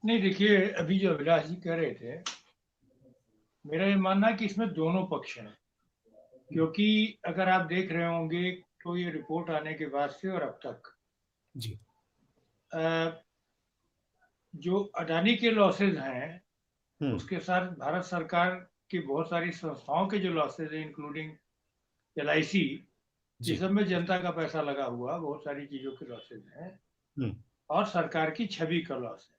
नहीं, देखिए, अभी जो अभिलाष जी कह रहे थे, मेरा ये मानना है कि इसमें दोनों पक्ष हैं। क्योंकि अगर आप देख रहे होंगे तो ये रिपोर्ट आने के बाद से और अब तक जी। जो अडानी के लॉसेज हैं, हम्म। उसके साथ भारत सरकार की बहुत सारी संस्थाओं के जो लॉसेज हैं, इंक्लूडिंग LIC, ये जी। सब में जनता का पैसा लगा हुआ बहुत सारी चीजों के लॉसेज हैं। हम्म। और सरकार की छवि का लॉस है।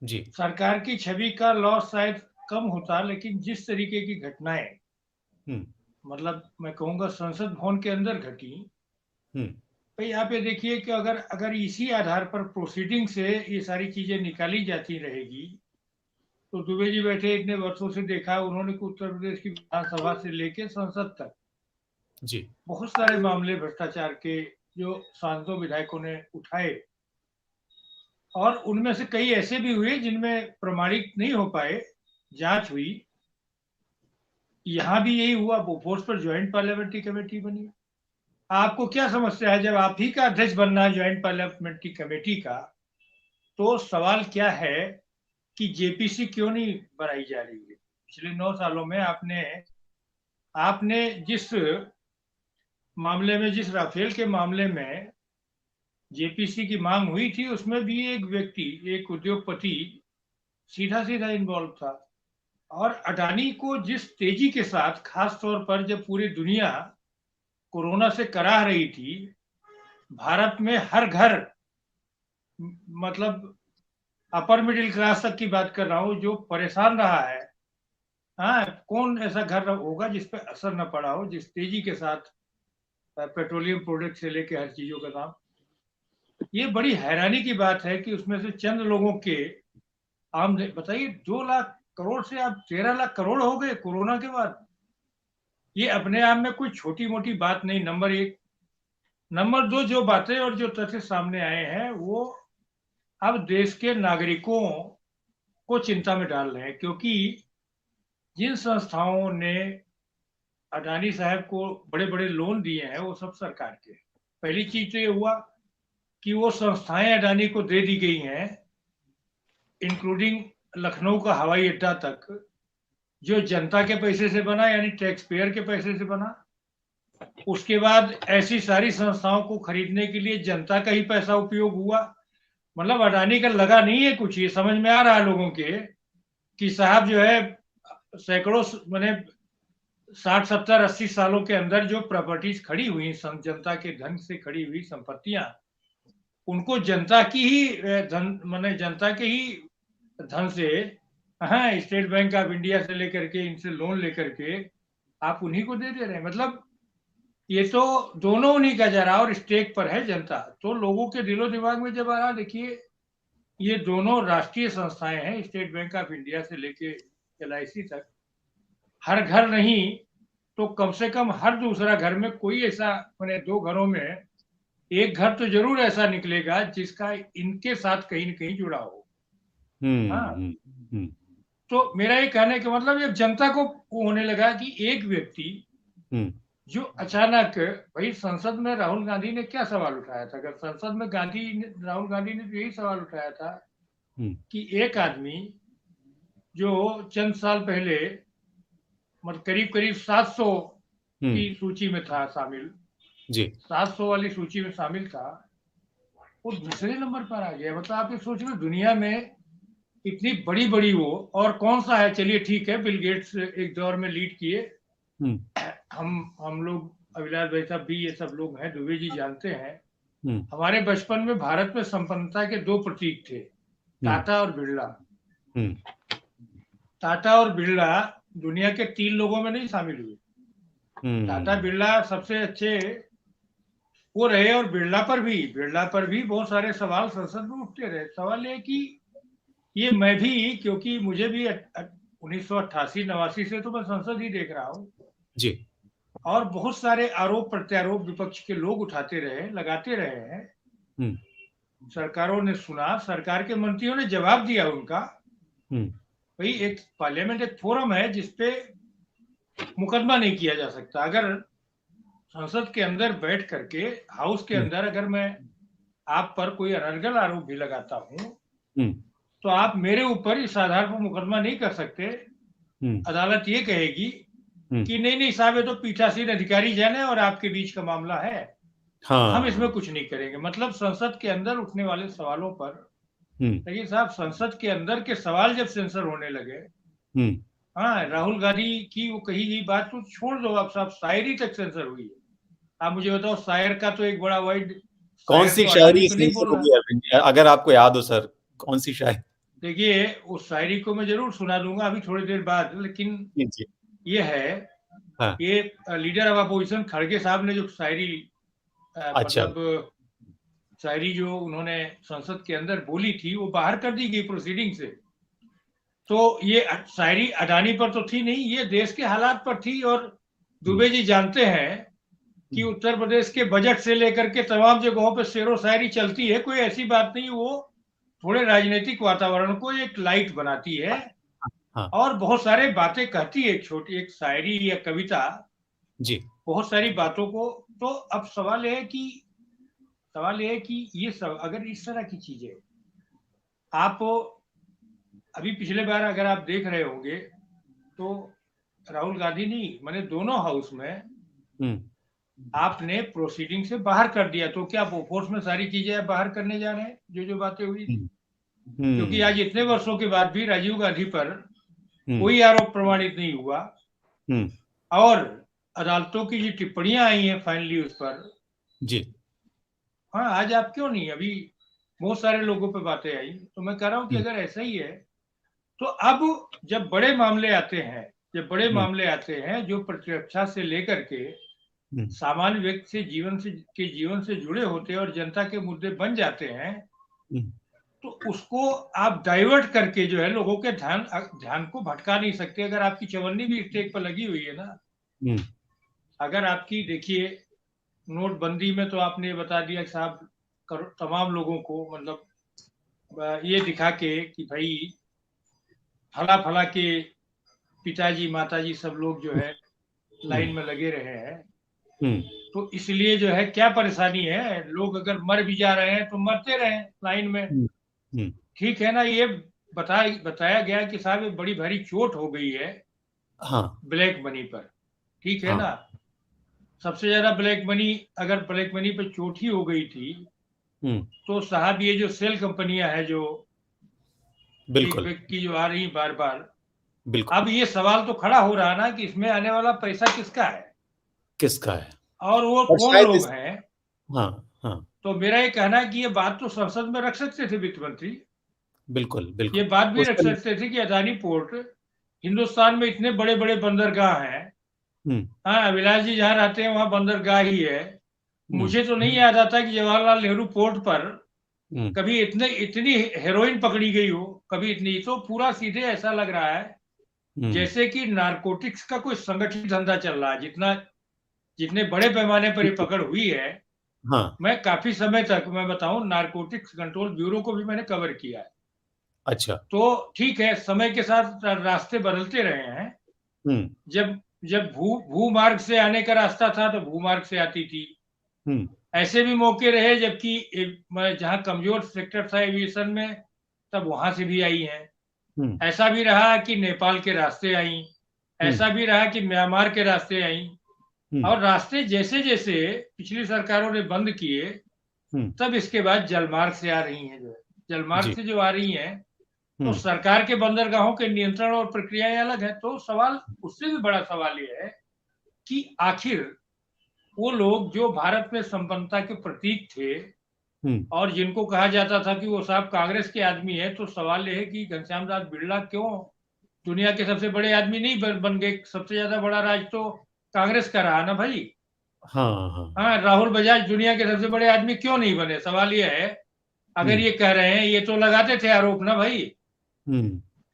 जी। सरकार की छवि का लॉस शायद कम होता, लेकिन जिस तरीके की घटनाएं, हम्म। मतलब मैं कहूंगा संसद भवन के अंदर घटी, हम्म। भाई आप ये देखिए कि अगर अगर इसी आधार पर प्रोसीडिंग से ये सारी चीजें निकाली जाती रहेगी, तो दुबे जी बैठे इतने वर्षों से देखा उन्होंने कि उत्तर प्रदेश की विधानसभा से लेके संसद तक जी। बहुत सारे मामले भ्रष्टाचार के जो सांसदों विधायकों ने उठाए, और उनमें से कई ऐसे भी हुए जिनमें प्रमाणित नहीं हो पाए, जांच हुई। यहाँ भी यही हुआ, बोफोर्स पर ज्वाइंट पार्लियामेंट्री कमेटी बनी। आपको क्या समस्या है जब आप ही का अध्यक्ष बनना है ज्वाइंट पार्लियामेंट्री कमेटी का? तो सवाल क्या है कि JPC क्यों नहीं बनाई जा रही है? पिछले 9 सालों में आपने आपने जिस मामले में, जिस राफेल के मामले में JPC की मांग हुई थी, उसमें भी एक व्यक्ति, एक उद्योगपति सीधा सीधा इन्वॉल्व था। और अडानी को जिस तेजी के साथ, खास तौर पर जब पूरी दुनिया कोरोना से कराह रही थी, भारत में हर घर, मतलब अपर मिडिल क्लास तक की बात कर रहा हूँ, जो परेशान रहा है। हाँ, कौन ऐसा घर होगा जिस पे असर न पड़ा हो, जिस तेजी के साथ पेट्रोलियम प्रोडक्ट से लेके हर चीजों का दाम। ये बड़ी हैरानी की बात है कि उसमें से चंद लोगों के आमदनी, बताइए, 2 लाख करोड़ से आप 13 लाख करोड़ हो गए कोरोना के बाद। ये अपने आप में कोई छोटी मोटी बात नहीं, नंबर एक। नंबर दो, जो बातें और जो तथ्य सामने आए हैं, वो अब देश के नागरिकों को चिंता में डाल रहे हैं। क्योंकि जिन संस्थाओं ने अडानी साहब को बड़े बड़े लोन दिए हैं, वो सब सरकार के। पहली चीज तो ये हुआ कि वो संस्थाएं अडानी को दे दी गई हैं, इंक्लूडिंग लखनऊ का हवाई अड्डा तक, जो जनता के पैसे से बना, यानी टैक्स पेयर के पैसे से बना। उसके बाद ऐसी सारी संस्थाओं को खरीदने के लिए जनता का ही पैसा उपयोग हुआ। मतलब अडानी का लगा नहीं है कुछ, ये समझ में आ रहा है लोगों के कि साहब जो है सैकड़ों, मैंने 60 70 80 सालों के अंदर जो प्रॉपर्टीज खड़ी हुई, जनता के धन से खड़ी हुई संपत्तियां, उनको जनता की ही धन, मैंने जनता के ही धन से, हाँ, स्टेट बैंक ऑफ इंडिया से लेकर के, इनसे लोन लेकर के आप उन्हीं को दे रहे हैं। मतलब ये तो दोनों उन्हीं का जा रहा, और स्टेक पर है जनता। तो लोगों के दिलो दिमाग में जब आ रहा, देखिए, ये दोनों राष्ट्रीय संस्थाएं हैं, स्टेट बैंक ऑफ इंडिया से लेके LIC तक। हर घर नहीं तो कम से कम हर दूसरा घर में कोई ऐसा, मैंने 2 घरों में एक घर तो जरूर ऐसा निकलेगा जिसका इनके साथ कहीं ना कहीं जुड़ा हो। हम्म। हाँ, हम्म। हम्म। तो मेरा ये कहने का मतलब, ये जनता को होने लगा कि एक व्यक्ति हम्म। जो अचानक, भाई संसद में राहुल गांधी ने क्या सवाल उठाया था? अगर संसद में राहुल गांधी ने तो यही सवाल उठाया था हम्म। कि एक आदमी जो चंद साल पहले, मतलब करीब करीब 700 हम्म। की सूची में था शामिल, जी। 700 वाली सूची में शामिल था, वो दूसरे नंबर पर आ गया। मतलब आप ये सोच लो, दुनिया में इतनी बड़ी बड़ी वो, और कौन सा है? चलिए ठीक है, बिल गेट्स एक दौर में लीड किए, हम्म। हम लोग, अविनाश भाई साहब भी, ये सब लोग हैं, दुबे जी जानते हैं। हम्म। हमारे बचपन में भारत में संपन्नता के 2 प्रतीक थे, हम्म। टाटा और बिरला। हम्म। टाटा और बिरला दुनिया के 3 लोगों में नहीं शामिल हुए। टाटा हम्म। बिरला सबसे अच्छे वो रहे, और बिरला पर भी बहुत सारे सवाल संसद में उठते रहे। सवाल ये कि ये मैं भी, क्योंकि मुझे भी 1988 89 से तो मैं संसद ही देख रहा हूँ, जी। और बहुत सारे आरोप प्रत्यारोप विपक्ष के लोग उठाते रहे, लगाते रहे हैं। हम्म। सरकारों ने सुना, सरकार के मंत्रियों ने जवाब दिया उनका। हम्म। भाई, एक पार्लियामेंट एक फोरम है जिसपे मुकदमा नहीं किया जा सकता। अगर संसद के अंदर बैठ करके, हाउस के हम्म। अंदर, अगर मैं आप पर कोई अनर्गल आरोप भी लगाता हूं, हम्म। तो आप मेरे ऊपर इस आधार पर मुकदमा नहीं कर सकते। अदालत ये कहेगी कि नहीं नहीं साहब, ये तो पीठासीन अधिकारी जन है और आपके बीच का मामला है, हम इसमें कुछ नहीं करेंगे। मतलब संसद के अंदर उठने वाले सवालों पर, देखिए साहब, संसद के अंदर के सवाल जब सेंसर होने लगे, हाँ, राहुल गांधी की वो कही गई बात तो छोड़ दो, आप साहब शायरी तक सेंसर हुई है। आप मुझे बताओ, शायर का तो एक बड़ा वर्ड, कौन शायर सी तो अडानी शायरी तो नहीं सेंसर बोल रहा। होगी अरविंद जी? अगर आपको याद हो सर, कौन सी शायरी? देखिए, उस शायरी को मैं जरूर सुना दूंगा अभी थोड़ी देर बाद, लेकिन जी। ये है, हाँ। ये लीडर ऑफ अपोजिशन खड़गे साहब ने जो शायरी, अच्छा। मतलब शायरी जो उन्होंने संसद के अंदर बोली थी, वो बाहर कर दी गई प्रोसीडिंग से। तो ये शायरी अडानी पर तो थी नहीं, ये देश के हालात पर थी। और दुबे जी जानते हैं कि उत्तर प्रदेश के बजट से लेकर के तमाम जगहों पर शेरो शायरी चलती है, कोई ऐसी बात नहीं। वो थोड़े राजनीतिक वातावरण को एक लाइट बनाती है हाँ। और बहुत सारे बातें कहती है, एक छोटी एक शायरी या कविता जी। बहुत सारी बातों को। तो अब सवाल यह है कि ये सब अगर इस तरह की चीजें आप, अभी पिछले बार अगर आप देख रहे होंगे तो राहुल गांधी नहीं, मैंने दोनों हाउस में आपने प्रोसीडिंग से बाहर कर दिया। तो क्या बोफोर्स में सारी चीजें आप बाहर करने जा रहे हैं, जो बातें हुई थी? क्योंकि आज इतने वर्षों के बाद भी राजीव गांधी पर कोई आरोप प्रमाणित नहीं हुआ और अदालतों की जो टिप्पणियां आई हैं फाइनली उस पर, जी। हाँ, आज आप क्यों नहीं, अभी बहुत सारे लोगों पे बातें आई। तो मैं कह रहा हूं कि अगर ऐसा ही है तो अब जब बड़े मामले आते हैं, जो प्रतिरक्षा से लेकर के सामान्य व्यक्ति से जीवन से जुड़े होते हैं और जनता के मुद्दे बन जाते हैं, तो उसको आप डाइवर्ट करके जो है लोगों के ध्यान को भटका नहीं सकते। अगर आपकी चवन्नी भी स्टेज पर लगी हुई है ना, अगर आपकी, देखिए, नोटबंदी में तो आपने बता दिया साहब, तमाम लोगों को, मतलब ये दिखा के कि भाई फला फला के पिताजी माताजी सब लोग जो है लाइन में लगे रहे हैं, तो इसलिए जो है क्या परेशानी है, लोग अगर मर भी जा रहे हैं तो मरते रहे लाइन में, ठीक है ना। ये बताया गया कि साहब ये बड़ी भारी चोट हो गई है ब्लैक मनी पर, ठीक है ना। सबसे ज्यादा ब्लैक मनी, अगर ब्लैक मनी पर चोट ही हो गई थी तो साहब ये जो सेल कंपनियां हैं जो एक व्यक्ति जो आ रही बार बार, अब ये सवाल तो खड़ा हो रहा ना कि इसमें आने वाला पैसा किसका है और वो कौन लोग हैं। तो मेरा ये कहना है कि ये बात तो संसद में रख सकते थे वित्त मंत्री, बिल्कुल ये बात भी रख सकते थे कि अदानी पोर्ट, हिंदुस्तान में इतने बड़े बड़े बंदरगाह हैं, हाँ, अभिलाष जी जहाँ रहते हैं वहां बंदरगाह ही है। मुझे तो नहीं याद आता कि जवाहरलाल नेहरू पोर्ट पर कभी इतनी हेरोइन पकड़ी गई हो, कभी इतनी। तो पूरा सीधे ऐसा लग रहा है जैसे कि नारकोटिक्स का कोई संगठित धंधा चल रहा है। जितने बड़े पैमाने पर ये पकड़ हुई है, मैं काफी समय तक, मैं बताऊं, नारकोटिक्स कंट्रोल ब्यूरो को भी मैंने कवर किया है। अच्छा। तो ठीक है, समय के साथ रास्ते बदलते रहे हैं। जब भूमार्ग से आने का रास्ता था तो भूमार्ग से आती थी, ऐसे भी मौके रहे जबकि जहां कमजोर सेक्टर था एविएशन में, तब वहां से भी आई हैं। ऐसा भी रहा कि नेपाल के रास्ते आई, ऐसा भी रहा कि म्यांमार के रास्ते आई। और रास्ते जैसे जैसे पिछली सरकारों ने बंद किए, तब इसके बाद जलमार्ग से आ रही हैं। जो जलमार्ग से जो आ रही हैं, तो सरकार के बंदरगाहों के नियंत्रण और प्रक्रियाएं अलग है। तो सवाल, उससे भी बड़ा सवाल यह है कि आखिर वो लोग जो भारत में संपन्नता के प्रतीक थे और जिनको कहा जाता था कि वो साहब कांग्रेस के आदमी है, तो सवाल यह है कि घनश्याम दास बिरला क्यों दुनिया के सबसे बड़े आदमी नहीं बन गए? सबसे ज्यादा बड़ा राज तो कांग्रेस का रहा ना भाई। हाँ, राहुल बजाज दुनिया के सबसे बड़े आदमी क्यों नहीं बने? सवाल यह है। अगर ये कह रहे हैं, ये तो लगाते थे आरोप ना भाई,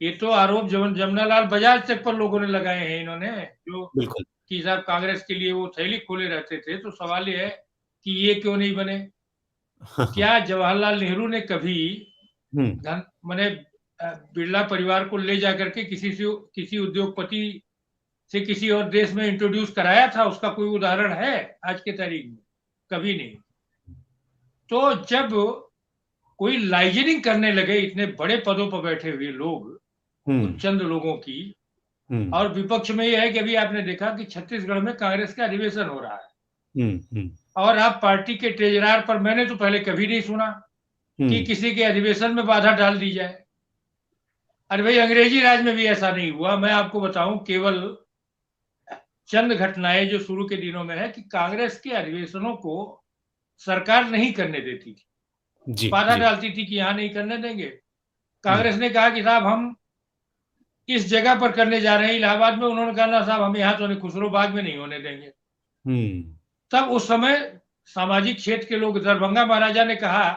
ये तो आरोप जमनालाल बजाज तक पर लोगों ने लगाए हैं इन्होंने, जो कि साहब कांग्रेस के लिए वो थैली खोले रहते थे। तो सवाल ये है कि ये क्यों नहीं बने? क्या जवाहरलाल नेहरू ने कभी मैंने बिरला परिवार को ले जाकर के किसी उद्योगपति से किसी और देश में इंट्रोड्यूस कराया था? उसका कोई उदाहरण है आज के तारीख में? कभी नहीं। तो जब कोई लाइजनिंग करने लगे इतने बड़े पदों पर बैठे हुए लोग, कुछ चंद लोगों की। और विपक्ष में यह है कि अभी आपने देखा कि छत्तीसगढ़ में कांग्रेस का अधिवेशन हो रहा है, और आप पार्टी के ट्रेजरार पर, मैंने तो पहले कभी नहीं सुना कि किसी के अधिवेशन में बाधा डाल दी जाए। अरे भाई, अंग्रेजी राज में भी ऐसा नहीं हुआ। मैं आपको बताऊं, केवल चंद घटनाएं जो शुरू के दिनों में है कि कांग्रेस के अधिवेशनों को सरकार नहीं करने देती थी, जी, बाधा जी, डालती थी कि यहां नहीं करने देंगे। हम्म, कांग्रेस ने कहा कि साहब हम इस जगह पर करने जा रहे हैं इलाहाबाद में, उन्होंने कहा ना साहब हम यहाँ तो नहीं, खुसरो बाग में नहीं होने देंगे। तब उस समय सामाजिक क्षेत्र के लोग, दरभंगा महाराजा ने कहा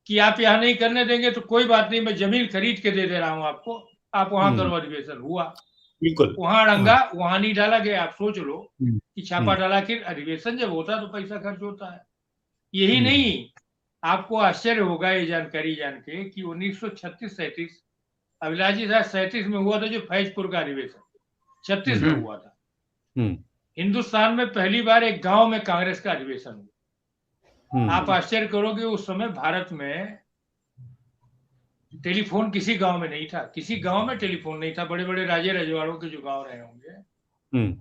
कि आप यहाँ नहीं करने देंगे तो कोई बात नहीं, मैं जमीन खरीद के दे रहा हूं आपको, आप वहां करो। अधिवेशन हुआ, बिल्कुल, वहां हाँ, अड़ंगा, वहां नहीं डाला गया। आप सोच लो हम्म, कि छापा हम्म, डाला कि अधिवेशन जब होता है तो पैसा खर्च होता है। यही हम्म, नहीं, आपको आश्चर्य होगा ये जानकारी जान के कि 1936-37, अभिलाष जी साहब 37 में हुआ था जो फैजपुर का अधिवेशन, 36 में हुआ था। हिंदुस्तान में पहली बार एक गांव में कांग्रेस का अधिवेशन हुआ। आप आश्चर्य करोगे, उस समय भारत में टेलीफोन किसी गांव में नहीं था, किसी गांव में टेलीफोन नहीं था, बड़े बड़े राजे रजवाड़ों के जो गांव रहे होंगे।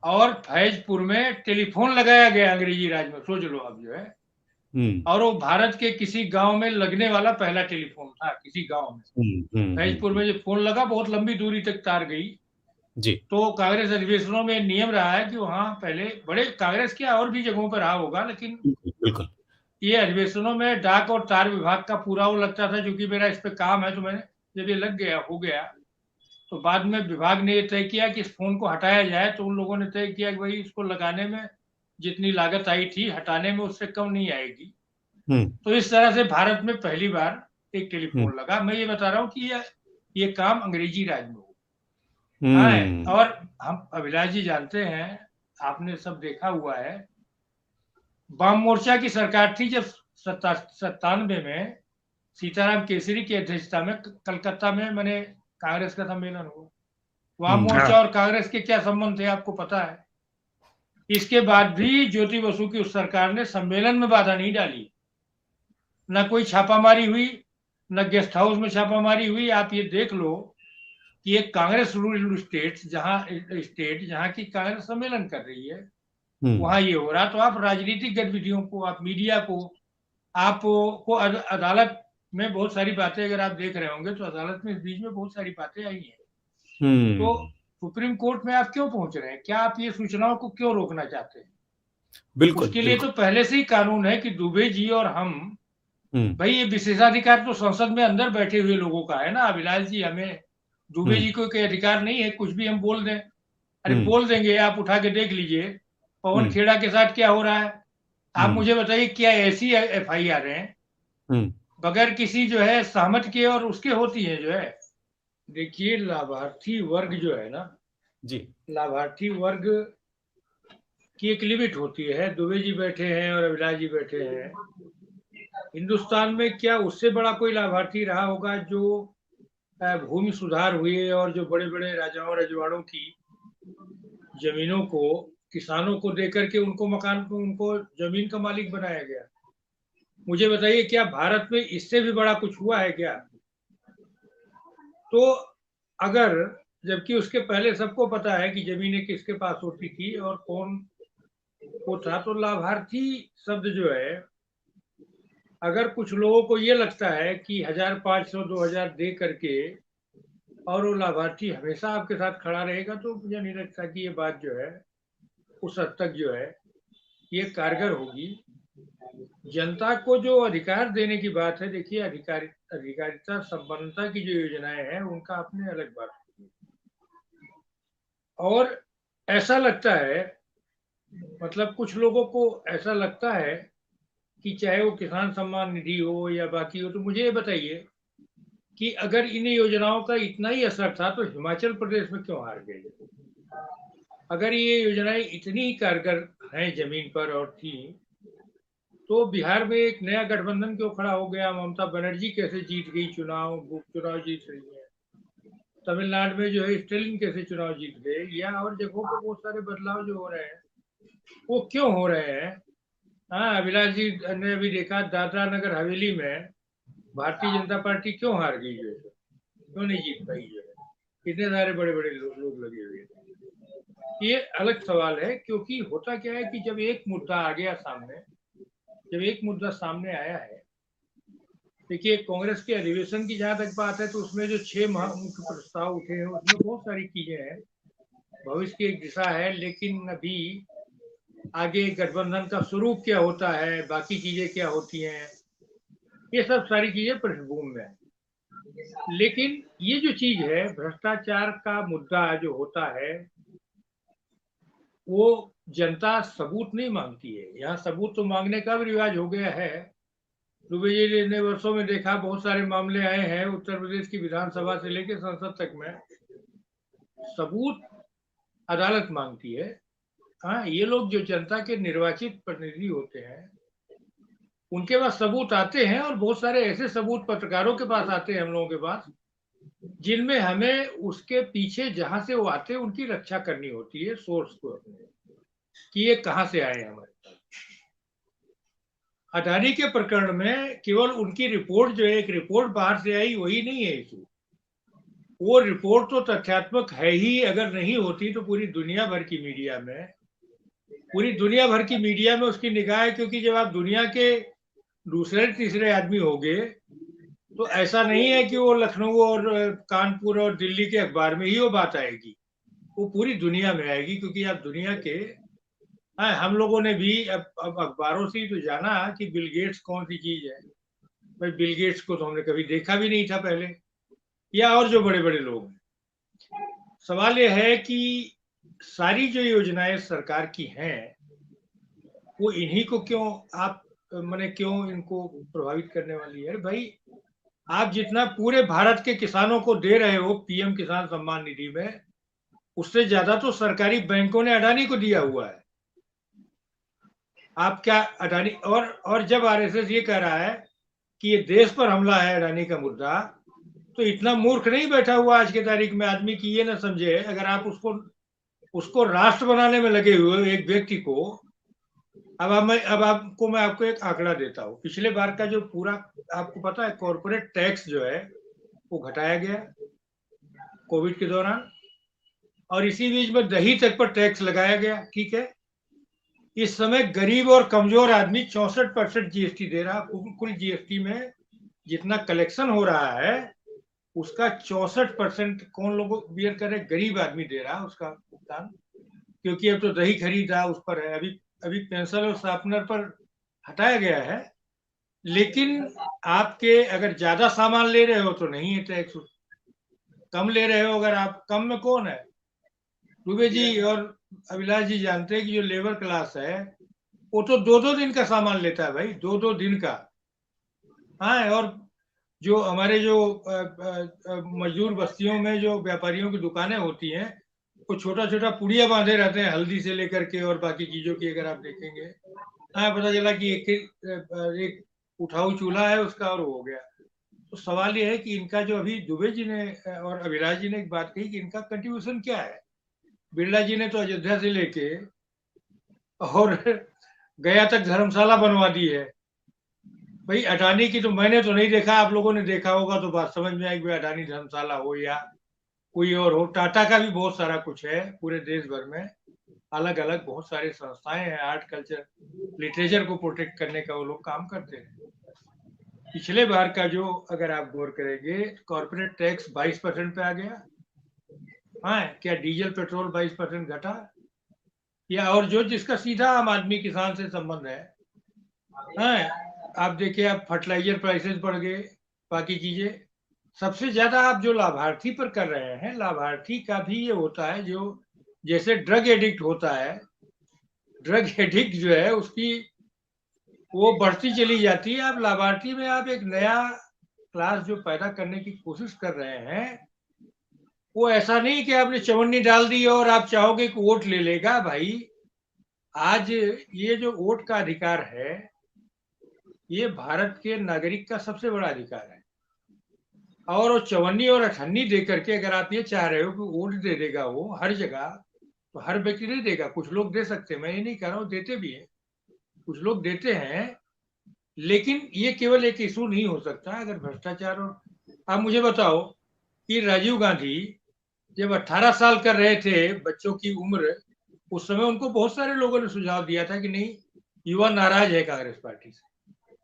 और फैजपुर में टेलीफोन लगाया गया अंग्रेजी राज में, सोच लो आप जो है। और वो भारत के किसी गांव में लगने वाला पहला टेलीफोन था, किसी गांव में। फैजपुर में जो फोन लगा, बहुत लंबी दूरी तक तार गई। जी, तो कांग्रेस अधिवेशनों में नियम रहा है कि वहां पहले, बड़े कांग्रेस के और भी जगहों पर रहा होगा, लेकिन बिल्कुल, ये अधिवेशनों में डाक और तार विभाग का पूरा वो लगता था। क्योंकि मेरा इस पे काम है, तो मैंने जब ये लग गया, हो गया, तो बाद में विभाग ने ये तय किया कि इस फोन को हटाया जाए। तो उन लोगों ने तय किया कि भाई इसको लगाने में जितनी लागत आई थी, हटाने में उससे कम नहीं आएगी। तो इस तरह से भारत में पहली बार एक टेलीफोन लगा। मैं ये बता रहा हूँ कि ये काम अंग्रेजी राज में हुआ। हाँ, और हम अभिलाष जी जानते हैं, आपने सब देखा हुआ है, वाम मोर्चा की सरकार थी जब 97 में सीताराम केसरी की अध्यक्षता में कलकत्ता में मैंने कांग्रेस का सम्मेलन हुआ। वाम मोर्चा और कांग्रेस के क्या संबंध थे आपको पता है। इसके बाद भी ज्योति बसु की उस सरकार ने सम्मेलन में बाधा नहीं डाली, न कोई छापामारी हुई, न गेस्ट हाउस में छापामारी हुई। आप ये देख लो कि एक कांग्रेस रूल्ड स्टेट जहां की कांग्रेस सम्मेलन कर रही है, वहां ये हो रहा। तो आप राजनीतिक गतिविधियों को, आप मीडिया को, आपको अदालत में बहुत सारी बातें, अगर आप देख रहे होंगे तो अदालत में इस बीच में बहुत सारी बातें आई हैं। तो सुप्रीम कोर्ट में आप क्यों पहुंच रहे हैं? क्या आप ये सूचनाओं को क्यों रोकना चाहते हैं? बिल्कुल, उसके लिए बिल्कुल, तो पहले से ही कानून है कि दुबे जी और हम, भाई ये विशेषाधिकार तो संसद में अंदर बैठे हुए लोगों का है ना अभिलाष जी। हमें दुबे जी को कोई अधिकार नहीं है कुछ भी हम बोल दें। अरे बोल देंगे, आप उठा के देख लीजिए पवन खेड़ा के साथ क्या हो रहा है। आप मुझे बताइए, क्या ऐसी FIR है बगैर किसी जो है सहमत के और उसके होती है जो है। देखिए, लाभार्थी वर्ग जो है ना जी, लाभार्थी वर्ग की एक लिमिट होती है। दुबे जी बैठे हैं और अभिलाष जी बैठे हैं। हिंदुस्तान में क्या उससे बड़ा कोई लाभार्थी रहा होगा जो भूमि सुधार हुए और जो बड़े बड़े राजाओं रजवाड़ों की जमीनों को किसानों को देकर के उनको मकान को, उनको जमीन का मालिक बनाया गया। मुझे बताइए, क्या भारत में इससे भी बड़ा कुछ हुआ है क्या? तो अगर, जबकि उसके पहले सबको पता है कि जमीनें किसके पास होती थी और कौन को था। तो लाभार्थी शब्द जो है, अगर कुछ लोगों को ये लगता है कि 1500 2000 दे करके और वो लाभार्थी हमेशा आपके साथ खड़ा रहेगा, तो मुझे नहीं लगता कि ये बात जो है उस हद तक जो है ये कारगर होगी। जनता को जो अधिकार देने की बात है, देखिए अधिकारिता संपन्नता की जो योजनाएं हैं उनका अपने अलग बात है। और ऐसा लगता है, मतलब कुछ लोगों को ऐसा लगता है कि चाहे वो किसान सम्मान निधि हो या बाकी हो, तो मुझे ये बताइए कि अगर इन योजनाओं का इतना ही असर था तो हिमाचल प्रदेश में क्यों हार गए? अगर ये योजनाएं इतनी कारगर हैं जमीन पर और थी, तो बिहार में एक नया गठबंधन क्यों खड़ा हो गया? ममता बनर्जी कैसे जीत गई चुनाव, उपचुनाव जीत रही है। तमिलनाडु में जो है स्टेलिन कैसे चुनाव जीत गए, या और जगहों पर बहुत सारे बदलाव जो हो रहे हैं वो क्यों हो रहे हैं? हाँ, अभिलाष जी ने भी देखा दादरा नगर हवेली में भारतीय जनता पार्टी क्यों हार गई जो है, क्यों नहीं जीत पाई जो है, इतने सारे बड़े बड़े लोग लगे हुए हैं। ये अलग सवाल है, क्योंकि होता क्या है कि जब एक मुद्दा आ गया सामने, जब एक मुद्दा सामने आया है, देखिए कांग्रेस के अधिवेशन की जहां तक बात है तो उसमें जो 6 मुख्य प्रस्ताव उठे हैं उसमें बहुत सारी चीजें हैं, भविष्य की एक दिशा है, लेकिन अभी आगे गठबंधन का स्वरूप क्या होता है, बाकी चीजें क्या होती हैं, ये सब सारी चीजें पृष्ठभूमि में है। लेकिन ये जो चीज है, भ्रष्टाचार का मुद्दा जो होता है, वो जनता सबूत नहीं मांगती है। यहाँ सबूत तो मांगने का भी रिवाज हो गया है। दुबे जी ने वर्षों में देखा, बहुत सारे मामले आए हैं उत्तर प्रदेश की विधानसभा से लेकर संसद तक में, सबूत अदालत मांगती है। हाँ, ये लोग जो जनता के निर्वाचित प्रतिनिधि होते हैं उनके पास सबूत आते हैं, और बहुत सारे ऐसे सबूत पत्रकारों के पास आते हैं, हम लोगों के पास, जिनमें हमें उसके पीछे जहां से वो आते हैं उनकी रक्षा करनी होती है, सोर्स को अपने, कि ये कहां से आए हमारे पास। अडानी के प्रकरण में केवल उनकी रिपोर्ट जो है, एक रिपोर्ट बाहर से आई, वही नहीं है इशू। वो रिपोर्ट तो तथ्यात्मक है ही, अगर नहीं होती तो पूरी दुनिया भर की मीडिया में, पूरी दुनिया भर की मीडिया में उसकी निगाह है, क्योंकि जब आप दुनिया के दूसरे तीसरे आदमी होंगे तो ऐसा नहीं है कि वो लखनऊ और कानपुर और दिल्ली के अखबार में ही वो बात आएगी, वो पूरी दुनिया में आएगी, क्योंकि आप दुनिया के, हाँ, हम लोगों ने भी अब अखबारों से ही तो जाना कि बिल गेट्स कौन सी चीज है। भाई बिल गेट्स को तो हमने कभी देखा भी नहीं था पहले, या और जो बड़े बड़े लोग हैं। सवाल यह है कि सारी जो योजनाएं सरकार की हैं वो इन्हीं को क्यों, आप मैंने क्यों इनको प्रभावित करने वाली है। भाई आप जितना पूरे भारत के किसानों को दे रहे हो पीएम किसान सम्मान निधि में, उससे ज्यादा तो सरकारी बैंकों ने अडानी को दिया हुआ है। आप क्या अडानी, और जब आरएसएस ये कह रहा है कि ये देश पर हमला है अडानी का मुद्दा, तो इतना मूर्ख नहीं बैठा हुआ आज के तारीख में आदमी की ये ना समझे, अगर आप उसको राष्ट्र बनाने में लगे हुए एक व्यक्ति को, अब मैं आपको एक आंकड़ा देता हूँ। पिछले बार का जो पूरा, आपको पता है कॉर्पोरेट टैक्स जो है वो घटाया गया कोविड के दौरान, और इसी बीच में दही तक पर टैक्स लगाया गया, ठीक है। इस समय गरीब और कमजोर आदमी 64% जीएसटी दे रहा, कुल जीएसटी में जितना कलेक्शन हो रहा है उसका 64% कौन लोग बियर कर रहे, गरीब आदमी दे रहा उसका भुगतान, क्योंकि अब तो दही खरीदा उस पर है। अभी अभी पेंसिल और शार्पनर पर हटाया गया है, लेकिन आपके अगर ज्यादा सामान ले रहे हो तो नहीं है टैक्स, कम ले रहे हो, अगर आप कम में कौन है, दुबे जी और अभिलाष जी जानते हैं कि जो लेबर क्लास है वो तो 2-2 दिन का सामान लेता है भाई, 2-2 दिन का। हाँ, और जो हमारे जो मजदूर बस्तियों में जो व्यापारियों की दुकानें होती हैं वो छोटा छोटा पुड़िया बांधे रहते हैं, हल्दी से लेकर के और बाकी चीजों की अगर आप देखेंगे। हाँ, पता चला कि एक उठाऊ चूल्हा है उसका और वो हो गया। तो सवाल ये है कि इनका जो अभी दुबे जी ने और अभिलाष जी ने एक बात कही कि इनका कंट्रीब्यूशन क्या है। बिरला जी ने तो अयोध्या से लेके और गया तक धर्मशाला बनवा दी है। भाई अडानी की तो मैंने तो नहीं देखा, आप लोगों ने देखा होगा तो बात समझ में आएगी, अडानी धर्मशाला हो या कोई और हो। टाटा का भी बहुत सारा कुछ है पूरे देश भर में, अलग अलग बहुत सारी संस्थाएं हैं, आर्ट कल्चर लिटरेचर को प्रोटेक्ट करने का वो लोग काम करते हैं। पिछले बार का जो अगर आप गौर करेंगे, कॉर्पोरेट टैक्स 22% पे आ गया। हाँ, क्या डीजल पेट्रोल 22% घटा, या और जो जिसका सीधा आम आदमी किसान से संबंध है। हाँ, आप देखिए, आप फर्टिलाइजर प्राइसेस बढ़ गए, बाकी चीजें, सबसे ज्यादा आप जो लाभार्थी पर कर रहे हैं, लाभार्थी का भी ये होता है जो जैसे ड्रग एडिक्ट होता है, ड्रग एडिक्ट जो है उसकी वो बढ़ती चली जाती है। आप लाभार्थी में आप एक नया क्लास जो पैदा करने की कोशिश कर रहे हैं, वो ऐसा नहीं कि आपने चवन्नी डाल दी और आप चाहोगे कि वोट ले लेगा। भाई आज ये जो वोट का अधिकार है ये भारत के नागरिक का सबसे बड़ा अधिकार है, और वो चवन्नी और अठन्नी दे करके अगर आप ये चाह रहे हो कि वोट दे देगा वो हर जगह, तो हर व्यक्ति नहीं देगा, कुछ लोग दे सकते हैं, मैं ये नहीं कह रहा हूँ, देते भी हैं, कुछ लोग देते हैं, लेकिन ये केवल एक इशू नहीं हो सकता अगर भ्रष्टाचार। और आप मुझे बताओ कि राजीव गांधी जब 18 साल कर रहे थे, बच्चों की उम्र, उस समय उनको बहुत सारे लोगों ने सुझाव दिया था कि नहीं, युवा नाराज है कांग्रेस पार्टी से।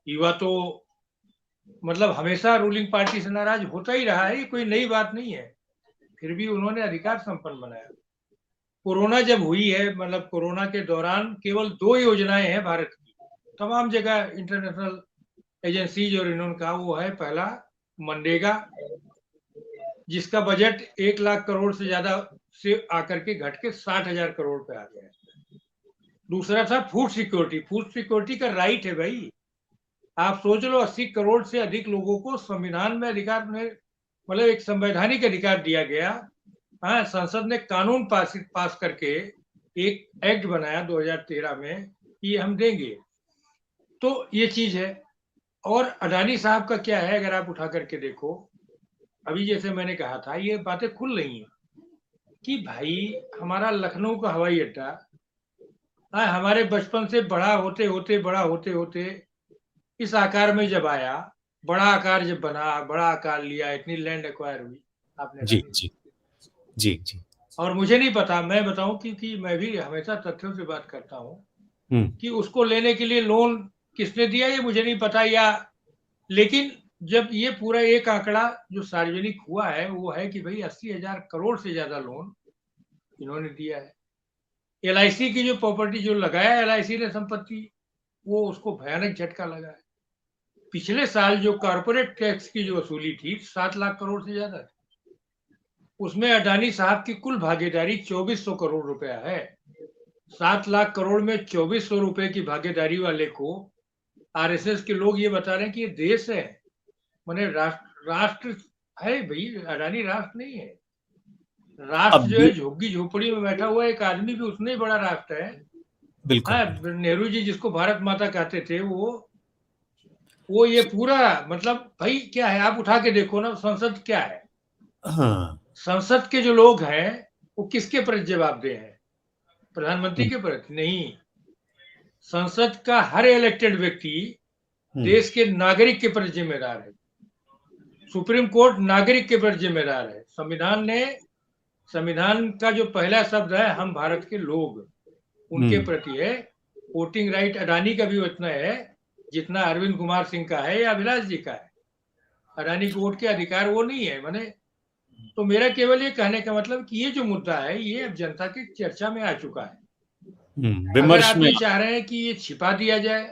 युवा तो मतलब हमेशा रूलिंग पार्टी से नाराज होता ही रहा है, ये कोई नई बात नहीं है। फिर भी उन्होंने अधिकार संपन्न बनाया। कोरोना जब हुई है, मतलब कोरोना के दौरान केवल 2 योजनाएं हैं भारत की, तमाम जगह इंटरनेशनल एजेंसीज और इन्होंने कहा, वो है पहला मनरेगा, जिसका बजट 1 लाख करोड़ से ज्यादा से आकर के घट के 60,000 करोड़ पे आ गया। दूसरा था फूड सिक्योरिटी। फूड सिक्योरिटी का राइट है भाई। आप सोच लो, 80 करोड़ से अधिक लोगों को संविधान में अधिकार में, मतलब एक संवैधानिक अधिकार दिया गया। हाँ, संसद ने कानून पास करके एक एक्ट बनाया 2013 में कि हम देंगे। तो ये चीज है। और अडानी साहब का क्या है, अगर आप उठा करके देखो, अभी जैसे मैंने कहा था, ये बातें खुल रही हैं कि भाई हमारा लखनऊ का हवाई अड्डा, हमारे बचपन से बड़ा होते होते इस आकार में जब आया, बड़ा आकार जब बना, बड़ा आकार लिया, इतनी लैंड एक्वायर हुई, आपने जी, अडानी। जी, जी, जी। और मुझे नहीं पता, मैं बताऊं, क्योंकि मैं भी हमेशा तथ्यों से बात करता हूं, हुँ, कि उसको लेने के लिए लोन किसने दिया ये मुझे नहीं पता, या लेकिन जब ये पूरा एक आंकड़ा जो सार्वजनिक हुआ है वो है कि भाई 80,000 करोड़ से ज्यादा लोन इन्होंने दिया है। LIC की जो प्रॉपर्टी जो लगाया LIC ने संपत्ति, वो उसको भयानक झटका लगा है। पिछले साल जो कॉर्पोरेट टैक्स की जो वसूली थी 7 लाख करोड़ से ज्यादा, उसमें अडानी साहब की कुल भागीदारी 2400 करोड़ रुपया है। 7 लाख करोड़ में 2400 रुपए की भागीदारी वाले को RSS के लोग ये बता रहे हैं कि ये देश है, मैंने राष्ट्र है भाई। अडानी राष्ट्र नहीं है। राष्ट्र अब जो है झुग्गी झोपड़ी में बैठा हुआ एक आदमी भी उतना ही बड़ा राष्ट्र है। बिल्कुल, हाँ, बिल्कुल। नेहरू जी जिसको भारत माता कहते थे, वो ये पूरा, मतलब भाई क्या है, आप उठा के देखो ना, संसद क्या है। हाँ, संसद के जो लोग हैं वो किसके प्रति जवाबदेह हैं? प्रधानमंत्री हुँ, के प्रति नहीं। संसद का हर इलेक्टेड व्यक्ति हुँ, देश के नागरिक के प्रति जिम्मेदार है। सुप्रीम कोर्ट नागरिक के प्रति जिम्मेदार है। संविधान का जो पहला शब्द है, हम भारत के लोग, हुँ, उनके प्रति है। वोटिंग राइट अडानी का भी उतना है जितना अरविंद कुमार सिंह का है या अभिलाष जी का है। अडानी को वोट के अधिकार वो नहीं है, मैंने। तो मेरा केवल ये कहने का मतलब कि ये जो मुद्दा है ये अब जनता की चर्चा में आ चुका है। अगर विमर्श आप में ये चाह रहे हैं कि ये छिपा दिया जाए,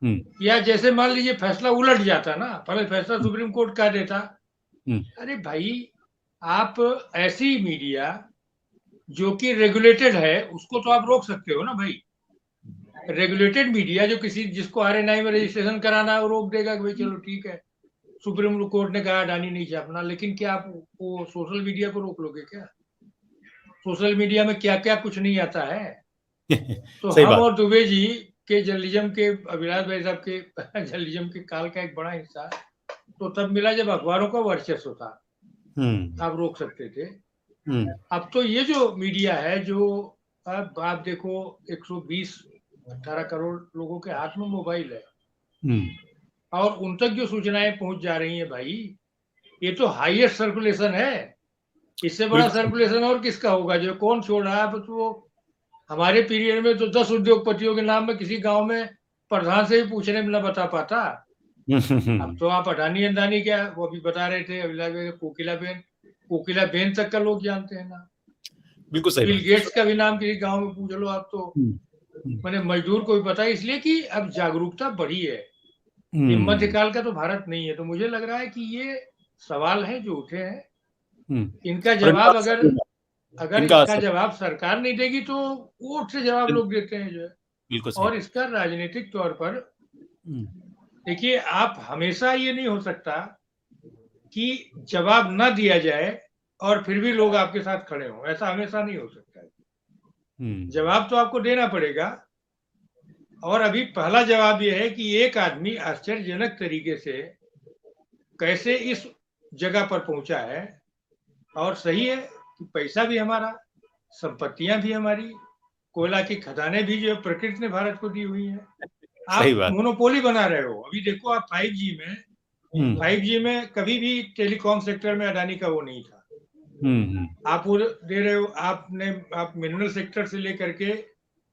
हुँ, या जैसे मान लीजिए फैसला उलट जाता ना, पहले फैसला हुँ, सुप्रीम कोर्ट का देता। हुँ, अरे भाई, आप ऐसी मीडिया जो कि रेगुलेटेड है उसको तो आप रोक सकते हो ना भाई। रेगुलेटेड मीडिया जो किसी जिसको RNI में रजिस्ट्रेशन कराना है वो रोक देगा कि भाई चलो ठीक है, सुप्रीम कोर्ट ने कहा अडानी नहीं छापना। लेकिन क्या आप वो सोशल मीडिया को रोक लोगे क्या? सोशल मीडिया में क्या क्या कुछ नहीं आता है। तो सही हम बात। और दुबे जी के जर्नलिज्म के, अभिलाष भाई साहब के जर्नलिज्म के काल का एक बड़ा हिस्सा तो तब मिला जब अखबारों का वर्चस्व था, हुँ, आप रोक सकते थे। हुँ, अब तो ये जो मीडिया है, जो अब आप देखो, 120 18 करोड़ लोगों के हाथ में मोबाइल है, हुँ, और उन तक जो सूचनाएं पहुंच जा रही हैं भाई, ये तो हाईएस्ट सर्कुलेशन है। इससे बड़ा बिल्कुल। सर्कुलेशन और किसका होगा? जो कौन छोड़ रहा है? तो हमारे पीरियड में तो 10 उद्योगपतियों के नाम में किसी गांव में प्रधान से भी पूछने में न बता पाता। अब तो आप अडानी अंदानी क्या, वो अभी बता रहे थे अभिलाष भाई, कोकिला बेन तक का लोग जानते हैं ना। बिल्कुल सही बिल बात। गेट्स का भी नाम किसी गांव में पूछ लो आप तो, हुँ, हुँ, मैंने मजदूर को भी पता है। इसलिए कि अब जागरूकता बढ़ी है। ये हुँ, मध्यकाल का तो भारत नहीं है। तो मुझे लग रहा है कि ये सवाल हैं जो उठे हैं, हुँ इनका और इनका जवाब असर अगर भी है, अगर इनका इसका असर जवाब सरकार नहीं देगी तो वोट से जवाब बिल लोग देते हैं जो है। बिल्कुल सही और बात। इसका राजनीतिक तौर पर, हुँ, देखिए, आप हमेशा ये नहीं हो सकता कि जवाब ना दिया जाए और फिर भी लोग आपके साथ खड़े हों, ऐसा हमेशा नहीं हो सकता है। हुँ, जवाब तो आपको देना पड़ेगा। और अभी पहला जवाब यह है कि एक आदमी आश्चर्यजनक तरीके से कैसे इस जगह पर पहुंचा है। और सही है कि पैसा भी हमारा, संपत्तियां भी हमारी, कोयला की खदानें भी जो प्रकृति ने भारत को दी हुई है। आप मोनोपोली बना रहे हो। अभी देखो आप 5G में 5G में कभी भी टेलीकॉम सेक्टर में अडानी का वो नहीं था। आप वो दे रहे हो, आप मिनरल सेक्टर से लेकर के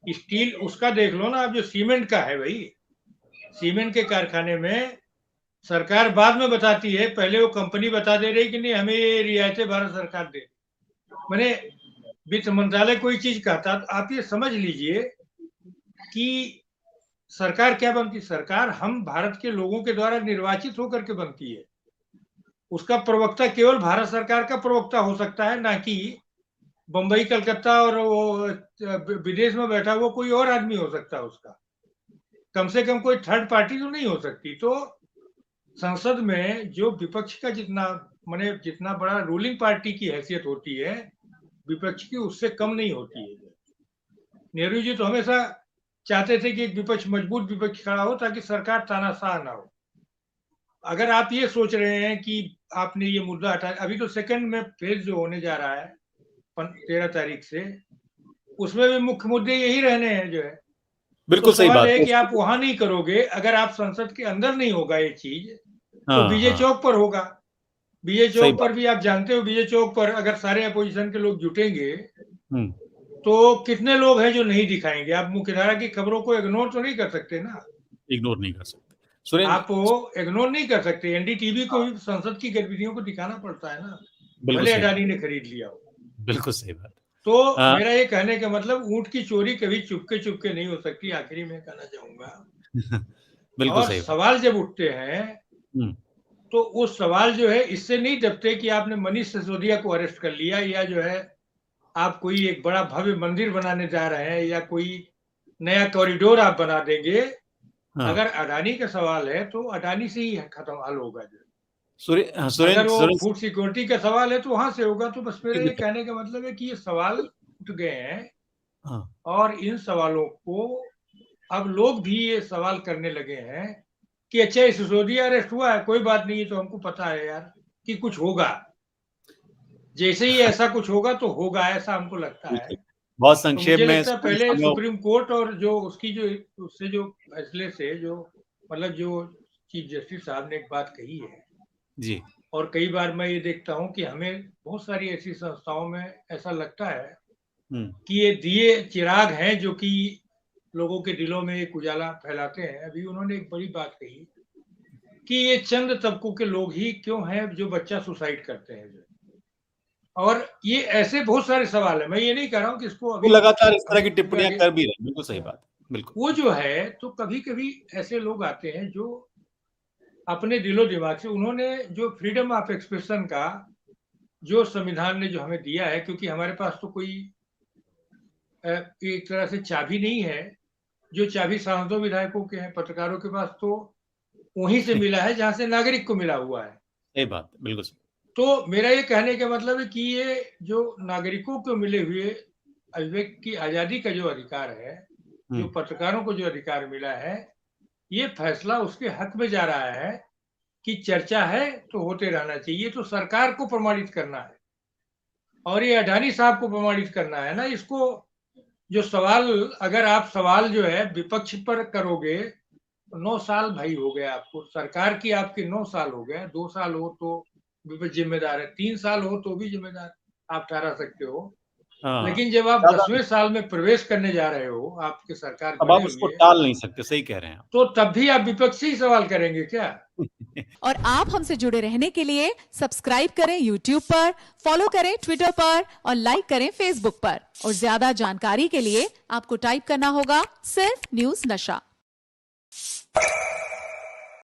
स्टील उसका देख लो ना। आप जो सीमेंट का है भाई, सीमेंट के कारखाने में सरकार बाद में बताती है, पहले वो कंपनी बता दे रही कि नहीं हमें ये रियायतें भारत सरकार दे। मैंने वित्त मंत्रालय कोई चीज कहता तो आप ये समझ लीजिए कि सरकार क्या बनती, सरकार हम भारत के लोगों के द्वारा निर्वाचित होकर के बनती है। उसका प्रवक्ता केवल भारत सरकार का प्रवक्ता हो सकता है, ना कि बंबई कलकत्ता और वो विदेश में बैठा हुआ कोई और आदमी हो सकता है। उसका कम से कम कोई थर्ड पार्टी तो नहीं हो सकती। तो संसद में जो विपक्ष का जितना बड़ा रूलिंग पार्टी की हैसियत होती है, विपक्ष की उससे कम नहीं होती है। नेहरू जी तो हमेशा चाहते थे कि एक विपक्ष, मजबूत विपक्ष खड़ा हो ताकि सरकार तानाशाह ना हो। अगर आप ये सोच रहे हैं कि आपने ये मुद्दा हटा, अभी तो सेकंड में फेज जो होने जा रहा है 13 तारीख से, उसमें भी मुख्य मुद्दे यही रहने हैं जो है। बिल्कुल तो सही बात है कि आप वहां नहीं करोगे, अगर आप संसद के अंदर नहीं होगा ये चीज, तो बीजे चौक पर होगा। बीजे चौक पर भी आप जानते हो, बीजे चौक पर अगर सारे अपोजिशन के लोग जुटेंगे तो कितने लोग हैं जो नहीं दिखाएंगे। आप मुख्यधारा की खबरों को इग्नोर तो नहीं कर सकते ना, इग्नोर नहीं कर सकते आप वो इग्नोर नहीं कर सकते। एनडीटीवी को भी संसद की गतिविधियों को दिखाना पड़ता है ना, भले अडानी ने खरीद लिया हो। बिल्कुल सही बात। तो मेरा ये कहने का मतलब, ऊंट की चोरी कभी चुपके चुपके नहीं हो सकती। आखिरी में कहना चाहूंगा बिल्कुल और सही सवाल जब उठते हैं तो उस सवाल जो है इससे नहीं दबते कि आपने मनीष सिसोदिया को अरेस्ट कर लिया, या जो है आप कोई एक बड़ा भव्य मंदिर बनाने जा रहे हैं, या कोई नया कॉरिडोर आप बना देंगे। अगर अडानी का सवाल है तो अडानी से ही खत्म हल होगा। अगर वो फूड सिक्योरिटी का सवाल है तो वहां से होगा। तो बस मेरा ये कहने का मतलब है कि ये सवाल उठ गए हैं और इन सवालों को अब लोग भी ये सवाल करने लगे हैं कि अच्छा सिसोदिया अरेस्ट हुआ है, कोई बात नहीं है, तो हमको पता है यार कि कुछ होगा, जैसे ही ऐसा कुछ होगा तो होगा, ऐसा हमको लगता है। बहुत संक्षेप में पहले सुप्रीम कोर्ट और जो उसकी जो उससे जो फैसले से जो मतलब जो चीफ जस्टिस साहब ने एक बात कही है जी, और कई बार मैं ये देखता हूँ कि हमें बहुत सारी ऐसी संस्थाओं में ऐसा लगता है कि ये दिए चिराग हैं जो कि लोगों के दिलों में एक उजाला फैलाते हैं। अभी उन्होंने एक बड़ी बात कही कि ये चंद तबकों के लोग ही क्यों हैं जो बच्चा सुसाइड करते हैं। और ये ऐसे बहुत सारे सवाल है। मैं ये नहीं कह रहा हूँ कि इसको अभी लगातार इस तरह की टिप्पणियां कर भी रहे। बिल्कुल सही बात, बिल्कुल। वो जो है तो कभी कभी ऐसे लोग आते हैं जो अपने दिलो दिमाग से, उन्होंने जो फ्रीडम ऑफ एक्सप्रेशन का जो संविधान ने जो हमें दिया है, क्योंकि हमारे पास तो कोई एक तरह से चाबी नहीं है। जो चाबी सांसदों विधायकों के हैं, पत्रकारों के पास तो वहीं से मिला है जहां से नागरिक को मिला हुआ है। सही बात, बिल्कुल। तो मेरा ये कहने का मतलब है कि ये जो नागरिकों को मिले हुए अभिव्यक्ति की आजादी का जो अधिकार है, जो पत्रकारों को जो अधिकार मिला है, ये फैसला उसके हक में जा रहा है कि चर्चा है तो होते रहना चाहिए। तो सरकार को प्रमाणित करना है और ये अडानी साहब को प्रमाणित करना है ना। इसको जो सवाल, अगर आप सवाल जो है विपक्ष पर करोगे, 9 साल भाई हो गया आपको सरकार की, आपके 9 साल हो गए। 2 साल हो तो विपक्ष जिम्मेदार है, 3 साल हो तो भी जिम्मेदार आप ठहरा सकते हो। लेकिन जब आप 10वें साल में प्रवेश करने जा रहे हो आपके सरकार, अब आप उसको टाल नहीं सकते। सही कह रहे हैं आप। तो तब भी आप विपक्ष से ही सवाल करेंगे क्या? और आप हमसे जुड़े रहने के लिए सब्सक्राइब करें YouTube पर, फॉलो करें Twitter पर और लाइक करें Facebook पर। और ज्यादा जानकारी के लिए आपको टाइप करना होगा सिर्फ न्यूज नशा।